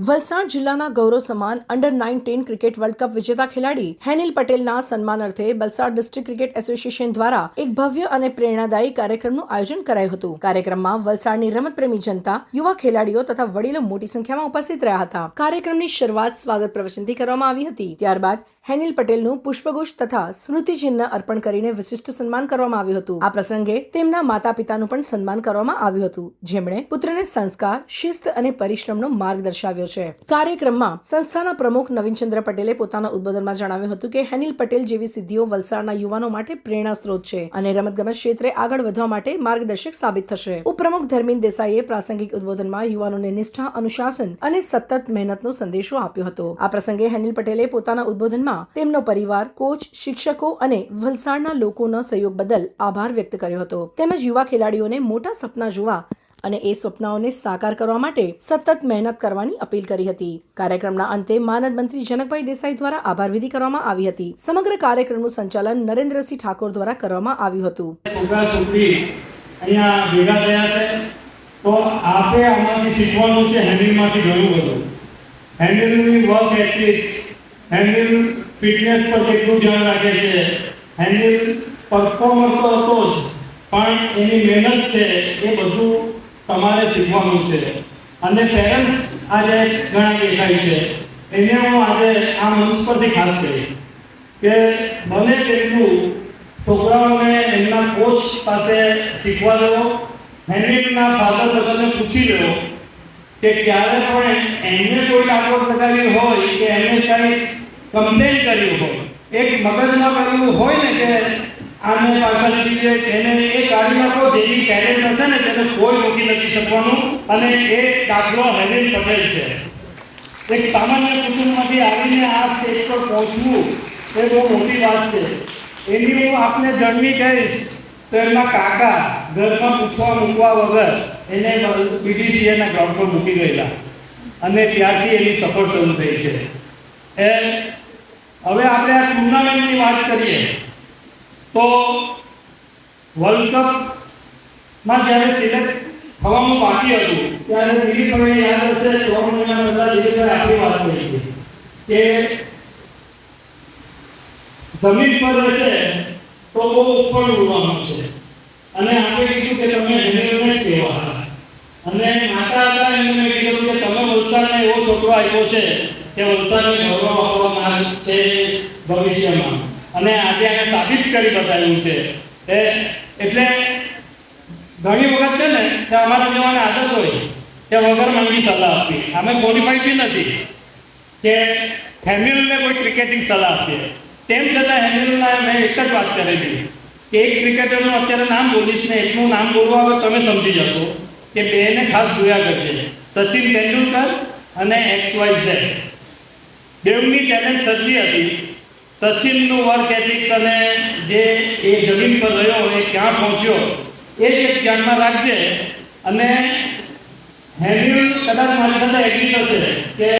વલસાડ જિલ્લાના ગૌરવ સમાન under 19 cricket world cup વિજેતા ખેલાડી હેનિલ પટેલના સન્માન અર્થે વલસાડ ડિસ્ટ્રિક્ટ ક્રિકેટ એસોસિએશન દ્વારા એક ભવ્ય અને પ્રેરણાદાયી કાર્યક્રમનું આયોજન કરાયું હતું। કાર્યક્રમમાં વલસાડની રમતપ્રેમી જનતા, યુવા ખેલાડીઓ તથા વડીલો મોટી સંખ્યામાં ઉપસ્થિત રહ્યા હતા। કાર્યક્રમની શરૂઆત સ્વાગત પ્રવચનથી કરવામાં આવી હતી। ત્યારબાદ હેનિલ પટેલનું પુષ્પગુચ્છ તથા સ્મૃતિચિહ્ન અર્પણ કરીને વિશિષ્ટ સન્માન કરવામાં આવ્યું હતું। આ પ્રસંગે તેમના માતા પિતાનું પણ સન્માન કરવામાં આવ્યું હતું, જેમણે પુત્રને સંસ્કાર, શિસ્ત અને પરિશ્રમનો માર્ગ દર્શાવ્યો છે। કાર્યક્રમમાં સંસ્થાના પ્રમુખ નવીનચંદ્ર પટેલે પોતાના ઉદ્બોધનમાં જણાવ્યું હતું કે હેનિલ પટેલ જેવી સિદ્ધિઓ વલસાડના યુવાનો માટે પ્રેરણા સ્ત્રોત છે અને રમતગમત ક્ષેત્રે આગળ વધવા માટે માર્ગદર્શક સાબિત થશે। ઉપપ્રમુખ ધર્મીન દેસાઈએ પ્રાસંગિક ઉદ્બોધનમાં યુવાનોને નિષ્ઠા, અનુશાસન અને સતત મહેનતનો સંદેશો આપ્યો હતો। આ પ્રસંગે હેનિલ પટેલે પોતાના ઉદ્બોધનમાં તેમનો પરિવાર, કોચ, શિક્ષકો અને વલસાડના લોકોનો સહયોગ બદલ આભાર વ્યક્ત કર્યો હતો। તેમજ યુવા ખેલાડીઓને મોટા સપના જોવા અને એ સ્વપ્નાઓને સાકાર કરવા માટે સતત મહેનત કરવાની અપીલ કરી હતી। કાર્યક્રમના અંતે માનદ મંત્રી જનકભાઈ દેસાઈ દ્વારા આભાર વિધિ કરવામાં આવી હતી। સમગ્ર કાર્યક્રમનું સંચાલન નરેન્દ્રસિંહ ઠાકોર દ્વારા કરવામાં આવ્યું હતું। છોકરા છોકરી અહીંયા ભેગા થયા છે, તો આપણે આમાંથી શીખવાનું છે। હેન્ડલમાંથી ઘણું બધું, હેન્ડલની વર્ક એથિક્સ, હેન્ડલ ફિટનેસ પર કેટલું ધ્યાન રાખે છે, હેન્ડલ પરફોર્મર તો હતો જ, પણ એની મહેનત છે એ બધું તમારે શીખવાનું છે। અને પેરેન્ટ્સ આજે ઘણા દેખાય છે, એને હું આજે આ મંચ પરથી ખાસ કહીશ કે બને તેટલું છોકરાઓને એમના કોચ પાસે શીખવા દેવો। હેન્ડલના ફાધર બધાને પૂછી લેવો કે ક્યારે પણ એમને કોઈ ડાકોર લગાવી હોય કે એમને કંઈ કમ્પ્લેન કરી હોય, એક મગજમાં કર્યું હોય ને કે આને પાછળ લીધે એને એ કાઢી નાખો, જેવી ટેલેન્ટ હશે ને તેને કોઈ રોકી નથી શકવાનું। અને એ દાખલો હેનિલ પટેલ છે। એક સામાન્ય કુટુંબમાંથી આવીને આ સ્ટેજ પર પહોંચવું એ બહુ મોટી વાત છે। એની હું આપને જર્ની કહીશ તો એમના કાકા ઘરમાં પૂછવા મૂકવા વગર એને બીડીસીએના ગ્રાઉન્ડ પર મૂકી ગયેલા અને ત્યારથી એની સફળ શરૂ થઈ છે। હવે આપણે આ ટુર્નામેન્ટની વાત કરીએ તો વર્લ્ડ કપમાં જ્યારે સિલેક્ટ થવાનું બાકી હતું ત્યારે દિલીપભાઈ યાદ હશે, 3 મહિના પહેલા દિલીપભાઈ આપણી વાત કરી હતી કે જમીન પર રહેશે તો બહુ ઉપર ઉડવાનું છે અને આપણે કીધું કે તમે હેન્ડલને જ કહેવા, અને માતા હતા એમને કીધું કે તમે વલસાડને એવો છોકરો આવ્યો છે કે વલસાડને ગૌરવ આપવામાં છે ભવિષ્યમાં, અને આજે આને સાબિત કરી બતાવ્યું છે। એટલે ઘણી વખત છે ને કે અમારા જેવાને આદત હોય કે વગર માંગી સલાહ આપવી। અમે ક્વોલિફાઈડ બી નથી કે હેન્ડલને કોઈ ક્રિકેટિંગ સલાહ આપીએ, તેમ છતાં હેન્ડલના મેં એક જ વાત કરેલી કે એક ક્રિકેટરનું અત્યારે નામ બોલીશ ને એટલું નામ બોલવા વગર તમે સમજી જશો કે બેને ખાસ જોયા કરજે, સચિન તેંડુલકર અને XYZ બેવની ટેલેન્ટ સચ્ચી હતી। સચિનનું વર્ક એથિક્સ અને જે એ જમીન પર રહ્યો એ ક્યાં પહોંચ્યો એ જ એક ધ્યાનમાં રાખજે। અને હેન્ડલ કદાચ મારી સાથે એગ્રી કરશે કે